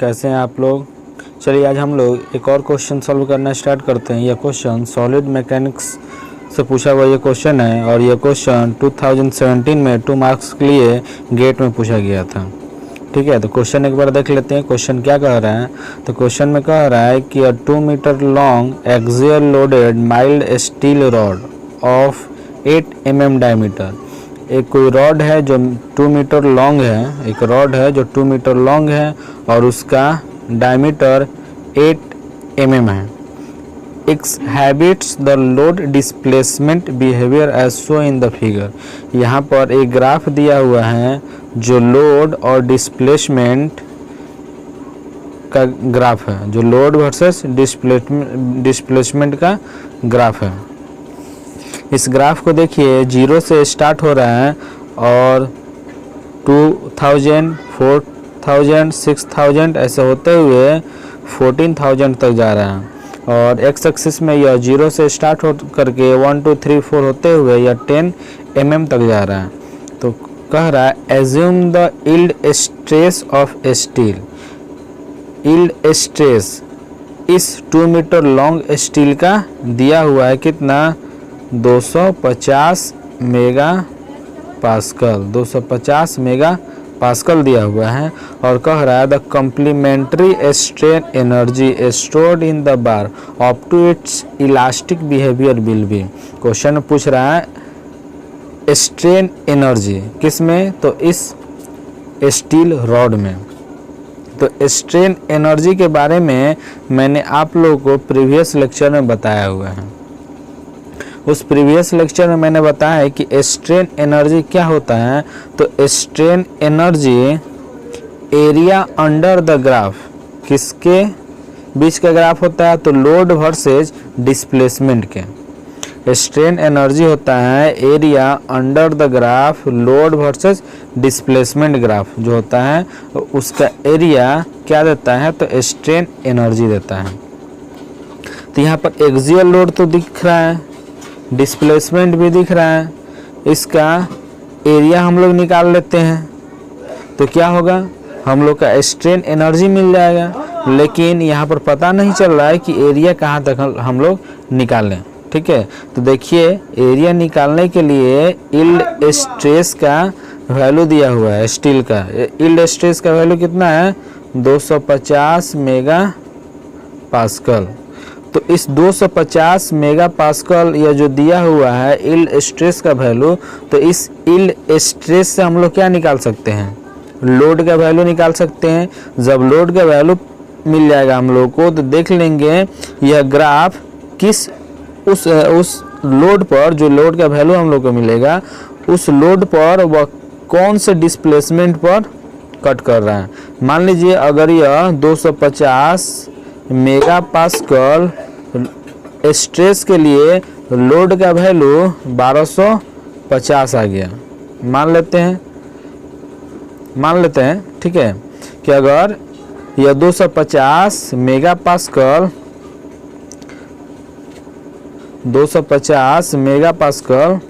कैसे हैं आप लोग। चलिए आज हम लोग एक और क्वेश्चन सॉल्व करना स्टार्ट करते हैं। यह क्वेश्चन सॉलिड मैकेनिक्स से पूछा हुआ ये क्वेश्चन है और यह क्वेश्चन 2017 में 2 मार्क्स के लिए गेट में पूछा गया था। ठीक है, तो क्वेश्चन एक बार देख लेते हैं। क्वेश्चन क्या कह रहा है, तो क्वेश्चन में कह रहा है कि 2 metre long axial loaded mild steel rod of 8 mm diameter. एक कोई रॉड है जो 2 मीटर लॉन्ग है, एक रॉड है जो 2 मीटर लॉन्ग है और उसका डायमीटर 8 mm है। Exhibits the load displacement behaviour as show in the figure. यहाँ पर एक ग्राफ दिया हुआ है जो लोड और डिस्प्लेसमेंट का ग्राफ है, जो लोड वर्सेस डिस्प्लेसमेंट का ग्राफ है। इस ग्राफ को देखिए 0 से स्टार्ट हो रहा है और 2000, 4000, 6000 ऐसे होते हुए 14000 तक जा रहा है। और एक्स एक्सिस में यह 0 से स्टार्ट हो करके 1 2 3 4 होते हुए यह 10 mm तक जा रहा है। तो कह रहा है assume the yield stress of steel. Yield stress इस 2 मीटर लॉन्ग स्टील का दिया हुआ है कितना, 250 मेगा पास्कल, 250 मेगा पास्कल दिया हुआ है। और कह रहा है the complementary strain energy stored in the bar up to its elastic behaviour will be. Question पूछ रहा है स्ट्रेन एनर्जी किस में, तो इस स्टील रॉड में। तो स्ट्रेन एनर्जी के बारे में मैंने आप लोगों को प्रीवियस लेक्चर में बताया हुआ है। उस प्रीवियस लेक्चर में मैंने बताया है कि स्ट्रेन एनर्जी क्या होता है। तो strain energy area under the graph, किसके बीच का ग्राफ होता है, तो लोड वर्सेस डिस्प्लेसमेंट के। स्ट्रेन एनर्जी होता है area under the graph load versus displacement graph जो होता है उसका एरिया क्या देता है, तो स्ट्रेन एनर्जी देता है। तो यहाँ पर एक्सियल लोड तो दिख रहा है, डिस्प्लेसमेंट भी दिख रहा है, इसका एरिया हम लोग निकाल लेते हैं तो क्या होगा, हम लोग का स्ट्रेन एनर्जी मिल जाएगा। लेकिन यहाँ पर पता नहीं चल रहा है कि एरिया कहाँ तक हम लोग निकालें। ठीक है, तो देखिए एरिया निकालने के लिए यील्ड स्ट्रेस का वैल्यू दिया हुआ है स्टील का। यील्ड स्ट्रेस का वैल्यू कितना है, 250 मेगा पास्कल। तो इस 250 मेगा पास्कल यह जो दिया हुआ है यील्ड स्ट्रेस का वैल्यू, तो इस यील्ड स्ट्रेस से हम लोग क्या निकाल सकते हैं, लोड का वैल्यू निकाल सकते हैं। जब लोड का वैल्यू मिल जाएगा हम लोग को तो देख लेंगे यह ग्राफ किस उस लोड पर, जो लोड का वैल्यू हम लोग को मिलेगा उस लोड पर वह कौन से डिस्प्लेसमेंट पर कट कर रहा है। मान लीजिए अगर यह 250 मेगा पास्कल स्ट्रेस के लिए लोड का वैल्यू 1250 आ गया, मान लेते हैं ठीक है, कि अगर यह 250 mega pascal 250 mega pascal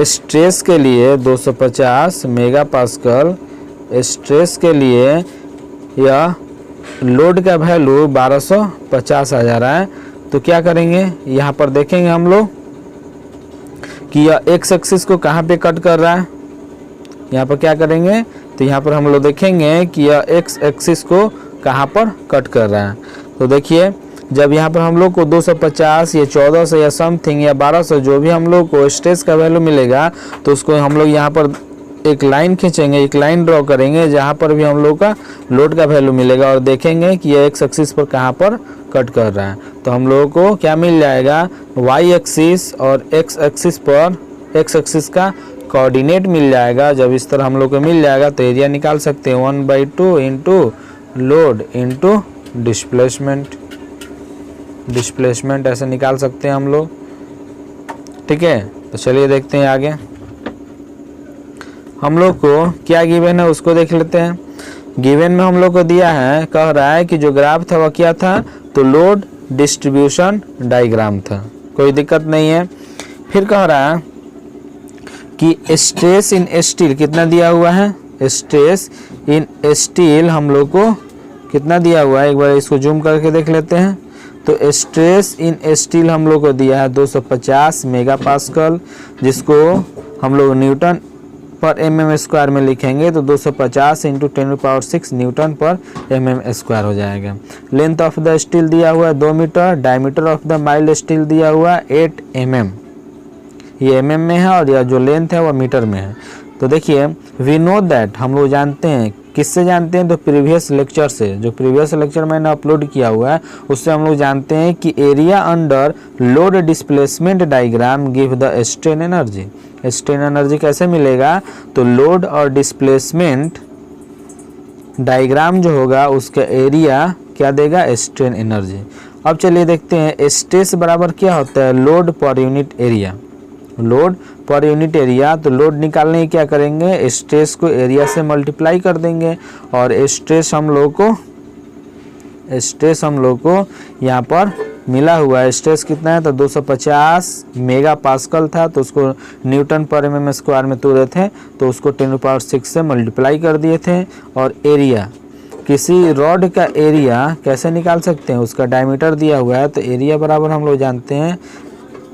stress के लिए 250 मेगा पास्कल स्ट्रेस के लिए यह लोड का वैल्यू 1250 आ जा रहा है। तो क्या करेंगे, यहाँ पर देखेंगे हम लोग कि यह एक्स एक्सिस को कहाँ पे कट कर रहा है। यहाँ पर क्या करेंगे, तो यहाँ पर हम लोग देखेंगे कि यह एक्स एक्सिस को कहाँ पर कट कर रहा है। तो देखिए जब यहाँ पर हम लोग को 250 या 1400 या समथिंग या 1200 जो भी हम लोग को स्ट्रेस का वैल्यू मिलेगा तो उसको हम लोग यहाँ पर एक लाइन खींचेंगे, एक लाइन ड्रॉ करेंगे जहाँ पर भी हम लोग का लोड का वैल्यू मिलेगा और देखेंगे कि यह एक्स एक्सिस पर कहाँ पर कट कर रहा है। तो हम लोगों को क्या मिल जाएगा, वाई एक्सिस और एक्स एक्सिस पर एक्स एक्सिस का कोऑर्डिनेट मिल जाएगा। जब इस तरह हम लोग को मिल जाएगा तो एरिया निकाल सकते हैं 1/2 इंटू लोड इंटू डिस्प्लेसमेंट ऐसे निकाल सकते हैं हम लोग। ठीक है, तो चलिए देखते हैं आगे हम लोग को क्या गिवन है उसको देख लेते हैं। गिवन में हम लोग को दिया है, कह रहा है कि जो ग्राफ था वह क्या था, तो लोड डिस्ट्रीब्यूशन डायग्राम था, कोई दिक्कत नहीं है। फिर कह रहा है कि स्ट्रेस इन स्टील कितना दिया हुआ है, स्ट्रेस इन स्टील हम लोग को कितना दिया हुआ है, एक बार इसको जूम करके देख लेते हैं। तो स्ट्रेस इन स्टील हम लोग को दिया है 250 मेगा पास्कल, जिसको हम लोग न्यूटन पर mm स्क्वायर में लिखेंगे तो 250 इंटू 10⁶ न्यूटन पर mm स्क्वायर हो जाएगा। लेंथ ऑफ द स्टील दिया हुआ है 2 metre, diameter of the mild steel दिया हुआ है 8 mm, ये mm में है और यह जो लेंथ है वह मीटर में है। तो देखिए वी नो दैट, हम लोग जानते हैं, किससे जानते हैं, तो प्रीवियस लेक्चर से, जो प्रीवियस लेक्चर मैंने अपलोड किया हुआ है उससे हम लोग जानते हैं कि area under load displacement diagram give the strain energy. Strain energy कैसे मिलेगा, तो लोड और डिस्प्लेसमेंट डायग्राम जो होगा उसका एरिया क्या देगा, स्ट्रेन एनर्जी। अब चलिए देखते हैं स्ट्रेस बराबर क्या होता है, load per unit area. Load per unit area, तो लोड निकालने की क्या करेंगे, स्ट्रेस को एरिया से मल्टीप्लाई कर देंगे और स्ट्रेस हम लोग को यहाँ पर मिला हुआ है। स्ट्रेस कितना है, तो 250 मेगा पास्कल था, तो उसको न्यूटन पर mm स्क्वायर में तोड़े थे तो उसको 10⁶ से मल्टीप्लाई कर दिए थे। और एरिया, किसी रॉड का एरिया कैसे निकाल सकते हैं, उसका डायमीटर दिया हुआ है, तो एरिया बराबर हम लोग जानते हैं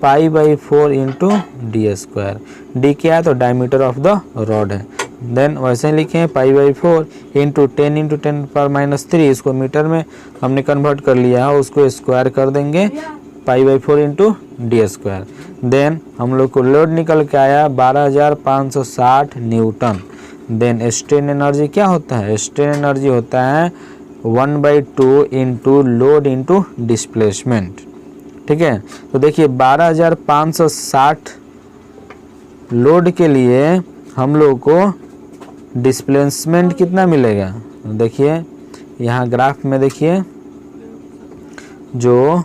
π/4 इंटू डी स्क्वायर। डी क्या है, तो डायमीटर ऑफ द रॉड है। देन वैसे ही लिखे π/4 इंटू 10 इंटू 10⁻³ इसको मीटर में हमने कन्वर्ट कर लिया है, उसको स्क्वायर कर देंगे π/4 इंटू डी स्क्वायर। देन हम लोग को लोड निकल के आया 12,560 न्यूटन। देन स्ट्रेन एनर्जी क्या होता है, स्ट्रेन एनर्जी होता है 1/2 इंटू लोड इंटू डिस्प्लेसमेंट। ठीक है, तो देखिए 12,560 लोड के लिए हम लोग को डिस्प्लेसमेंट कितना मिलेगा, देखिए यहाँ ग्राफ में देखिए जो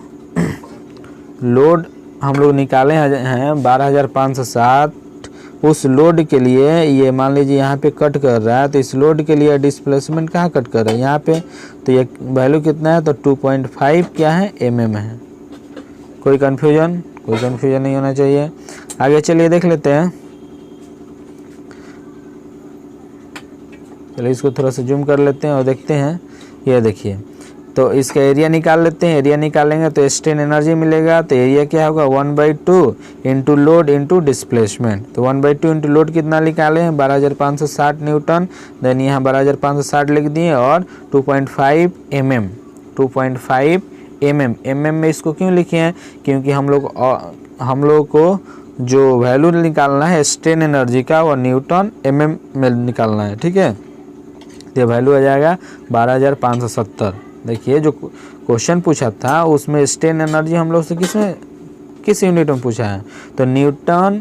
लोड हम लोग निकाले हैं 12,560, उस लोड के लिए ये मान लीजिए यहाँ पे कट कर रहा है, तो इस लोड के लिए डिस्प्लेसमेंट कहाँ कट कर रहा है, यहाँ पे, तो ये वैल्यू कितना है, तो 2.5 क्या है, mm है। कोई कन्फ्यूजन नहीं होना चाहिए। आगे चलिए देख लेते हैं, चलिए इसको थोड़ा सा जूम कर लेते हैं और देखते हैं। ये देखिए, तो इसका एरिया निकाल लेते हैं। एरिया निकालेंगे तो स्ट्रेन एनर्जी मिलेगा, तो एरिया क्या होगा 1/2 इंटू लोड इंटू डिस्प्लेसमेंट। तो 1/2 इंटू लोड कितना निकाले हैं, 12,560 न्यूटन। देन यहाँ 12,560 लिख दिए और 2.5 mm, 2.5 mm में इसको क्यों लिखे हैं, क्योंकि हम लोग को जो वैल्यू निकालना है स्ट्रेन एनर्जी का वो न्यूटन mm में निकालना है। ठीक है, ये वैल्यू आ जाएगा 12,570। देखिए जो क्वेश्चन पूछा था उसमें स्ट्रेन एनर्जी हम लोग से किस यूनिट में पूछा है, तो न्यूटन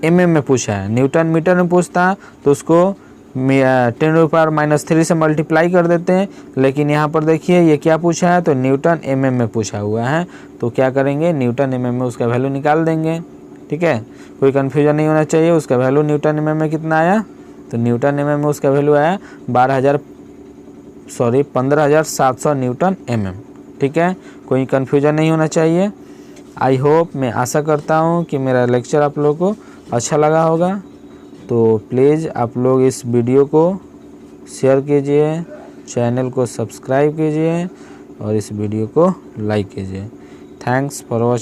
mm में पूछा है। न्यूटन मीटर में पूछता तो उसको 10⁻³ से मल्टीप्लाई कर देते हैं, लेकिन यहाँ पर देखिए ये क्या पूछा है, तो न्यूटन mm में पूछा हुआ है, तो क्या करेंगे, न्यूटन mm में उसका वैल्यू निकाल देंगे। ठीक है, कोई कन्फ्यूजन नहीं होना चाहिए। उसका वैल्यू न्यूटन mm में कितना आया, तो न्यूटन mm में उसका वैल्यू आया 15,700 न्यूटन mm। ठीक है, कोई कन्फ्यूजन नहीं होना चाहिए। आई होप, मैं आशा करता हूँ कि मेरा लेक्चर आप लोगों को अच्छा लगा होगा। तो प्लीज़ आप लोग इस वीडियो को शेयर कीजिए, चैनल को सब्सक्राइब कीजिए और इस वीडियो को लाइक कीजिए। Thanks for watching.